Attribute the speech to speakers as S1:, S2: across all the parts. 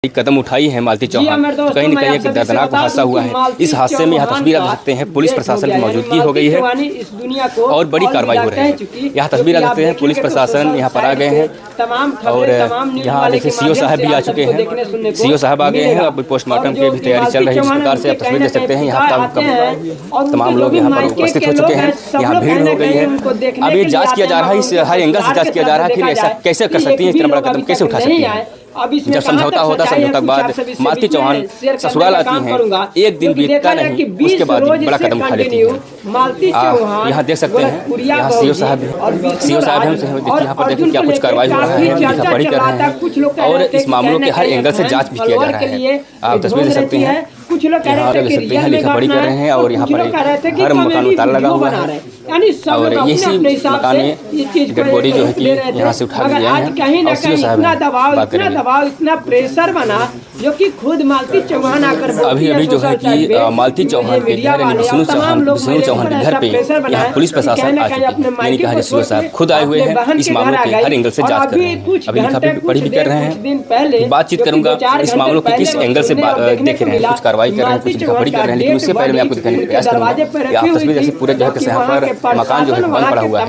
S1: एक कदम उठाई है मालती चौहान। कहीं न कहीं एक दर्दनाक हादसा हुआ है। इस हादसे में यहाँ तस्वीर आप देखते हैं, पुलिस प्रशासन की मौजूदगी हो गई है और बड़ी कार्रवाई हो रही है। यहाँ तस्वीर आप देखते हैं, पुलिस प्रशासन यहाँ पर आ गए हैं और यहाँ देखिए सीओ साहब भी आ चुके हैं। सीओ साहब आ गए हैं, अब पोस्टमार्टम की भी तैयारी चल रही है। इस प्रकार से आप तस्वीर देख सकते हैं, यहाँ तमाम लोग यहाँ पर उपस्थित हो चुके हैं। यहाँ भीड़ हो गई है। अब ये जाँच किया जा रहा है, इस हर एंगल से जाँच किया जा रहा है। फिर ऐसा कैसे कर सकती है, इतना बड़ा कदम कैसे उठा सकती है? जब समझौता होता, समझौता के बाद मालती चौहान ससुराल आती हैं, एक दिन बीतता नहीं उसके बाद बड़ा कदम उठा लेती हैं। यहाँ देख सकते हैं, यहाँ सीओ साहब हैं, यहाँ पर देखिए क्या कुछ कार्रवाई हो रहा है, लिखा पढ़ी कर रहे हैं और इस मामलों के हर एंगल से जांच भी किया जा रहा है। आप तस्वीर देख सकते हैं,
S2: कुछ लोग कह रहे हैं
S1: लिखा पढ़ी कर रहे हैं और यहाँ पर हर मकान में ताला लगा हुआ है और इसी मकान में डेड बॉडी जो है कि यहाँ से उठा लिया है और सीओ साहब बात करेंगे।
S2: दबाव इतना प्रेशर बना जो कि खुद मालती चौहान आकर
S1: अभी जो है कि मालती चौहान के घर विष्णु चौहान के घर पे यहाँ पुलिस प्रशासन आ चुके हैं। यानी कहा सीओ साहब खुद आए हुए हैं, इस मामलों के हर एंगल से जांच कर रहे हैं। अभी लिखा पढ़ी भी कर रहे हैं। बातचीत करूंगा इस मामलों के किस एंगल से देख रहे हैं, कुछ कार्रवाई कर रहे हैं, कुछ लिखा पढ़ी कर रहे हैं। लेकिन उससे पहले मैं आपको दिखाने का प्रयास करूंगा। आप तस्वीर जैसे पूरे जो है यहाँ पर मकान जो है बंद पड़ा हुआ है,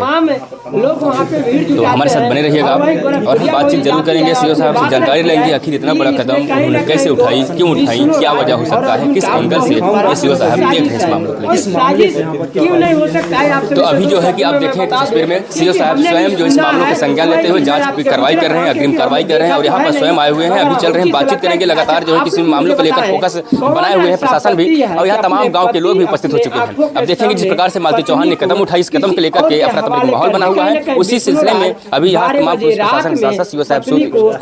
S1: तो हमारे साथ बने रहिएगा और हम बातचीत जरूर करेंगे। सीओ साहब से जानकारी लेंगे आखिर इतना बड़ा कदम उन्होंने कैसे उठाई, क्यों उठाई, क्या वजह हो सकता है, किस एंगल से ये सीओ साहब देख रहे हैं इस मामले को। तो अभी जो है कि आप देखें तस्वीर में सीओ साहब स्वयं जो इस मामलों के संज्ञान लेते हुए जांच की कार्रवाई कर रहे हैं, अग्रिम कार्रवाई कर रहे हैं और यहाँ पर स्वयं आए हुए हैं। अभी चल रहे हैं, बातचीत करेंगे लगातार जो है किसी मामलों को लेकर फोकस बनाए हुए हैं प्रशासन भी और यहाँ तमाम गाँव के लोग भी उपस्थित हो चुके हैं। अब देखेंगे जिस प्रकार से मालती चौहान ने कदम उठाई, इस कदम को लेकर के अफरा तफरी का माहौल बना हुआ है। उसी सिलसिले में अभी यहाँ तमाम पुलिस प्रशासन के साथ सीओ साहब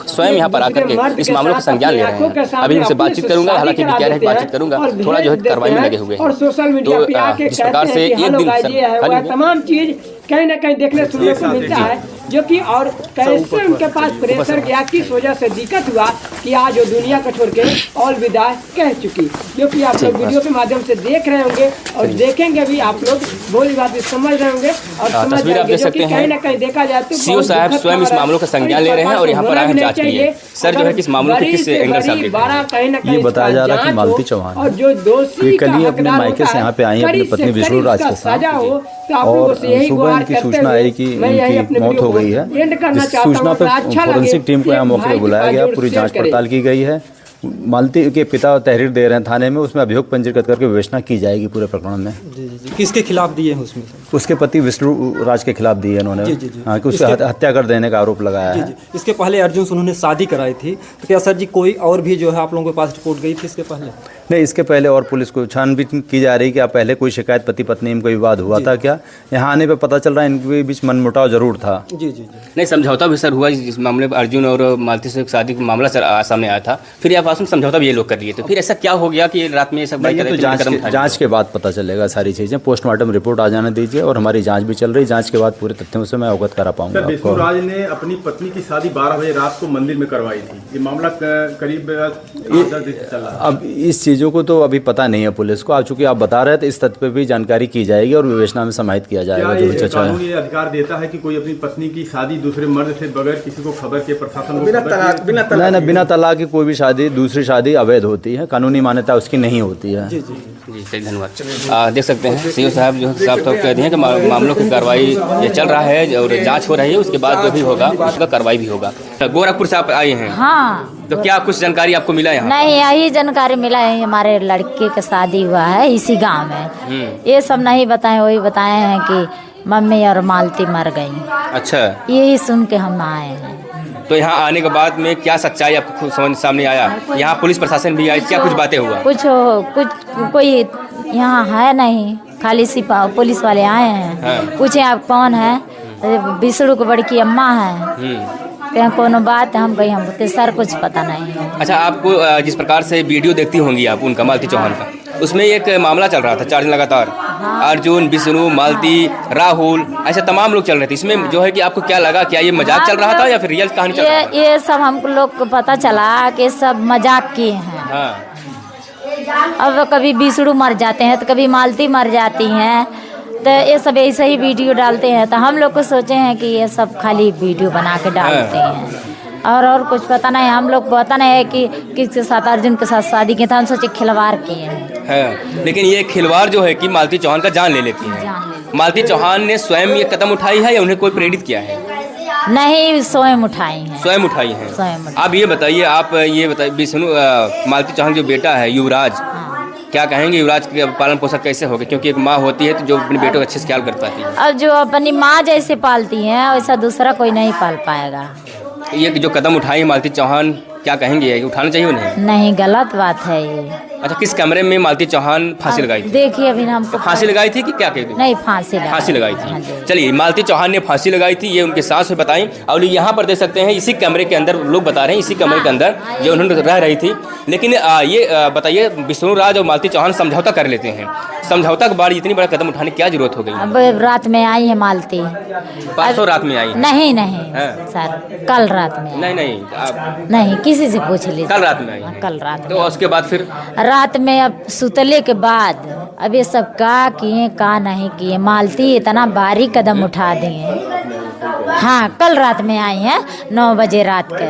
S1: स्वयं यहाँ पर आकर के इस मामलों का संज्ञान ले रहे हैं। अभी उनसे बातचीत करूंगा, हालांकि भी कह रहे हैं बातचीत करूंगा, थोड़ा जो है कार्रवाई में लगे हुए हैं। तो जिस प्रकार से एक दिन
S2: तमाम चीज कहीं न कहीं देखने सुनने को मिलता है जो कि और कैसे उनके पास प्रेशर गया, किस वजह से दिक्कत हुआ कि आज वो दुनिया को छोड़ के अलविदा कह चुकी, जो कि आप लोग वीडियो के माध्यम से देख रहे होंगे और देखेंगे भी आप लोग बोली बात समझ रहे होंगे और समझ जाएंगे जो कि कहीं न कहीं देखा जाए तो
S1: सीओ साहब स्वयं इस मामलों का संज्ञान ले रहे हैं और यहाँ पर आए हैं जांच के लिए। सर जो है किस मामलों के किस एंगल से
S3: ये बताया जा रहा है कि मालती चौहान
S2: और जो दोषी
S3: कल ही अपने मायके से यहाँ पे आई अपनी पत्नी विष्णु राज के साथ और सुबह इनकी सूचना आई कि इनकी मौत हो गई है। इस सूचना पर फोरेंसिक टीम को यहाँ मौके पर बुलाया गया, पूरी जांच पड़ताल की गई है। मालती के पिता तहरीर दे रहे हैं थाने में, उसमें अभियोग पंजीकृत करके विवेचना की जाएगी पूरे प्रकरण में।
S4: जी। किसके खिलाफ दिए हैं उसमें?
S3: उसके पति विष्णु राज के खिलाफ दिए इन्होंने। हाँ, कि उससे हत्या कर देने का आरोप लगाया है।
S4: इसके पहले अर्जुन से उन्होंने शादी कराई थी, तो क्या सर जी कोई और भी जो है आप लोगों के पास रिपोर्ट गई थी इसके पहले?
S3: नहीं, इसके पहले और पुलिस को छानबीन की जा रही है कि आप पहले कोई शिकायत पति पत्नी में कोई विवाद हुआ था क्या। यहाँ आने पे पता चल रहा है इनके बीच मनमुटाव जरूर था।
S4: जी।
S1: नहीं, समझौता भी सर हुआ इस मामले में। अर्जुन और मालती से शादी का मामला सर सामने आया था, फिर आपस में समझौता भी ये लोग कर लिए, तो फिर ऐसा क्या हो गया कि रात में ये सब
S3: जांच के बाद पता चलेगा सारी चीजें। पोस्टमार्टम रिपोर्ट आ जाने दीजिए और हमारी जांच भी चल रही, जांच के बाद पूरे तथ्यों से मैं अवगत करा पाऊंगा।
S5: विष्णु राज ने अपनी पत्नी की शादी 12 बजे रात को मंदिर में करवाई थी। ये मामला करीब 10 दिन चल रहा है।
S3: अब इस चीजों को तो अभी पता नहीं है पुलिस को। चूंकि आप बता रहे थे, इस तथ्य पे भी जानकारी की जाएगी और विवेचना में समाहित किया जाएगा। जो
S5: कानून ये अधिकार देता है कि कोई अपनी पत्नी की शादी दूसरे मर्द से बगैर किसी को खबर के प्रशासन
S3: बिना तलाक की कोई भी शादी, दूसरी शादी अवैध होती है, कानूनी मान्यता उसकी नहीं होती है।
S4: जी,
S1: सही, धन्यवाद। देख सकते हैं सीओ साहब जो साफ तौर कह दिए हैं कि मामलों की कार्रवाई ये चल रहा है और जांच हो रही है, उसके बाद जो भी होगा उसका कार्रवाई भी होगा। गोरखपुर से आप आए हैं?
S6: हाँ।
S1: तो क्या कुछ जानकारी आपको मिला यहाँ?
S6: नहीं, यही जानकारी मिला है, हमारे लड़के का शादी हुआ है इसी गांव में। ये सब नहीं बताए, वही बताए हैं कि मम्मी और मालती मर गई।
S1: अच्छा,
S6: यही सुन के हम आए हैं।
S1: तो यहाँ आने के बाद में क्या सच्चाई आपको खुद समझ सामने आया? यहाँ पुलिस प्रशासन भी आई, क्या कुछ बातें हुआ?
S6: कुछ कोई यहाँ है नहीं, खाली सिपा पुलिस वाले आए हैं।
S1: हाँ।
S6: पूछे आप कौन है? विष्णु को बड़की अम्मा है। कहीं कोनो बात हम कहीं हमको सर कुछ पता नहीं है।
S1: अच्छा, आपको जिस प्रकार से वीडियो देखती होंगी आप उनका मालती चौहान का, उसमें एक मामला चल रहा था 4 दिन लगातार। अर्जुन, विष्णु, मालती, राहुल, ऐसे तमाम लोग चल रहे थे। इसमें जो है कि आपको क्या लगा, क्या ये मजाक चल रहा था या फिर रियल कहानी चल रहा था?
S6: ये सब हम लोग को पता चला कि सब मजाक किए हैं।
S1: हाँ।
S6: अब कभी विष्णु मर जाते हैं तो कभी मालती मर जाती हैं, तो ये सब ऐसे ही वीडियो डालते हैं। तो हम लोग को सोचे हैं कि ये सब खाली वीडियो बना के डालते हैं। और कुछ पता नहीं, हम लोग पता नहीं है कि किसके साथ, अर्जुन के साथ शादी किया था, हम सोचे खिलवाड़ किए हैं।
S1: है, लेकिन ये खिलवाड़ जो है कि मालती चौहान का जान ले लेती है। मालती चौहान ने स्वयं ये कदम उठाई है या उन्हें कोई प्रेरित किया है?
S6: नहीं, स्वयं उठाई हैं।
S1: स्वयं उठाई है।
S6: स्वयं।
S1: आप ये बताइए विष्णु मालती चौहान जो बेटा है युवराज, क्या कहेंगे युवराज के पालन पोषण कैसे होगा? क्योंकि एक माँ होती है तो जो अपने बेटों को अच्छे से ख्याल कर पाती है।
S6: अब जो अपनी माँ जैसे पालती है वैसा दूसरा कोई नहीं पाल पाएगा।
S1: ये जो कदम उठाई मालती चौहान, क्या कहेंगे, उठाना चाहिए उन्हें?
S6: नहीं, गलत बात है ये।
S1: अच्छा, किस कमरे में मालती चौहान फांसी लगाई थी?
S6: देखिए अभी हमको
S1: फांसी लगाई थी कि क्या कहती?
S6: नहीं, फांसी लगाई
S1: थी। चलिए, मालती चौहान ने फांसी लगाई थी, ये उनके सास में बताई। और यहाँ पर देख सकते हैं इसी कमरे के अंदर लोग बता रहे हैं, इसी कमरे के अंदर जो उन्होंने रह रही थी। लेकिन ये बताइए, विष्णु राज और मालती चौहान समझौता कर लेते हैं, समझौता के बाद इतनी बड़ा कदम उठाने की क्या जरूरत हो गई?
S6: अब रात में आई है मालती।
S1: परसों रात में आई?
S6: नहीं सर, कल रात में। नहीं, किसी से पूछ लीजिए।
S1: कल रात में आई?
S6: कल रात में।
S1: तो उसके बाद फिर
S6: रात में अब सुतले के बाद अब ये सब का किए का नहीं किए, मालती इतना भारी कदम उठा दिए। हाँ, कल रात में आई हैं 9 बजे रात के।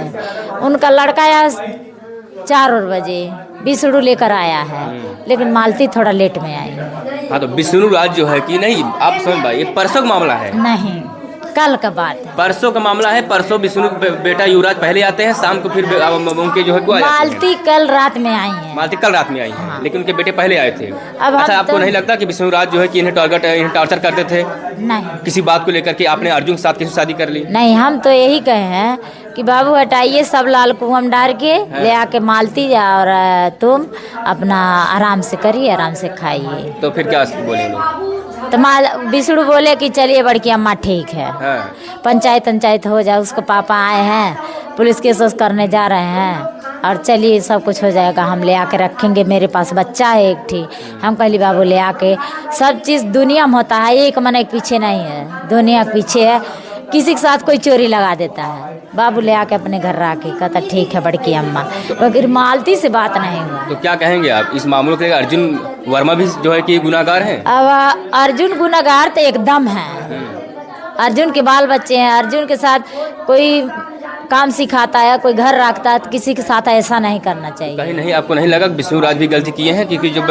S6: उनका लड़का या 4 बजे विष्णु लेकर आया है, लेकिन मालती थोड़ा लेट में आई है।
S1: हाँ, तो विष्णु राज जो है कि नहीं, आप समझ पाइए, परसों का मामला है।
S6: नहीं, कल का बात है।
S1: परसों का मामला है। परसों विष्णु बेटा युवराज पहले आते हैं, शाम को फिर उनके जो है
S6: मालती कल रात में आई है।
S1: मालती कल रात में आई है। हाँ। लेकिन उनके बेटे पहले आए थे।
S6: अब
S1: अच्छा, आपको नहीं लगता कि विष्णु राज जो है कि इन्हें टॉर्चर करते थे?
S6: नहीं। किसी
S1: बात को लेकर के आपने अर्जुन के साथ किसी शादी कर ली?
S6: नहीं, हम तो यही कहे हैं कि बाबू हटाइए सब लाल कुआं डाल के ले आके मालती, और तुम अपना आराम से करिए, आराम से खाइए।
S1: तो फिर क्या बोलेंगे?
S6: तो विष्णु बोले कि चलिए बड़की अम्मा ठीक है।
S1: हाँ।
S6: पंचायत हो जाए, उसको पापा आए हैं, पुलिस केस करने जा रहे हैं, और चलिए सब कुछ हो जाएगा, हम ले आके रखेंगे, मेरे पास बच्चा है एक ठीक। हम कहली बाबू ले आके, सब चीज़ दुनिया में होता है, एक मन एक पीछे नहीं है, दुनिया के पीछे है। किसी के साथ कोई चोरी लगा देता है, बाबू ले आके अपने घर रख के कहता ठीक है बड़की अम्मा, मगर मालती से बात नहीं हुआ।
S1: तो क्या कहेंगे आप इस मामले के? अर्जुन वर्मा भी जो है कि गुनाहगार हैं?
S6: अब अर्जुन गुनाहगार तो एकदम है। अर्जुन के बाल बच्चे हैं, अर्जुन के साथ कोई काम सिखाता है, कोई घर रखता है, तो किसी के साथ ऐसा नहीं करना चाहिए।
S1: कहीं नहीं आपको नहीं लगा विष्णु राज भी गलती किए हैं? क्योंकि जब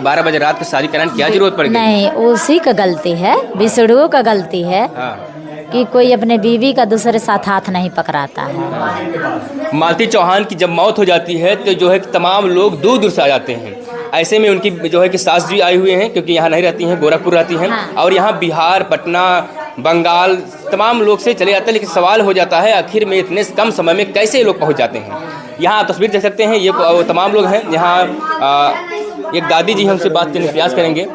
S1: 12 बजे रात को शादी कराने क्या जरूरत पड़ गई?
S6: नहीं, उसी का गलती है, विष्णु का गलती है।
S1: हाँ।
S6: कि कोई अपने बीवी का दूसरे साथ हाथ नहीं पकड़ाता है।
S1: मालती चौहान की जब मौत हो जाती है तो जो है कि तमाम लोग दूर दूर से आ जाते हैं। ऐसे में उनकी जो है कि सास जी आई हुए हैं, क्योंकि यहाँ नहीं रहती हैं, गोरखपुर रहती हैं। हाँ। और यहाँ बिहार, पटना, बंगाल तमाम लोग से चले जाते हैं। लेकिन सवाल हो जाता है आखिर में इतने कम समय में कैसे लोग पहुँच जाते हैं? यहाँ आप तस्वीर देख सकते हैं, ये तमाम लोग हैं। यहाँ एक दादी जी हमसे बात करने का प्रयास करेंगे।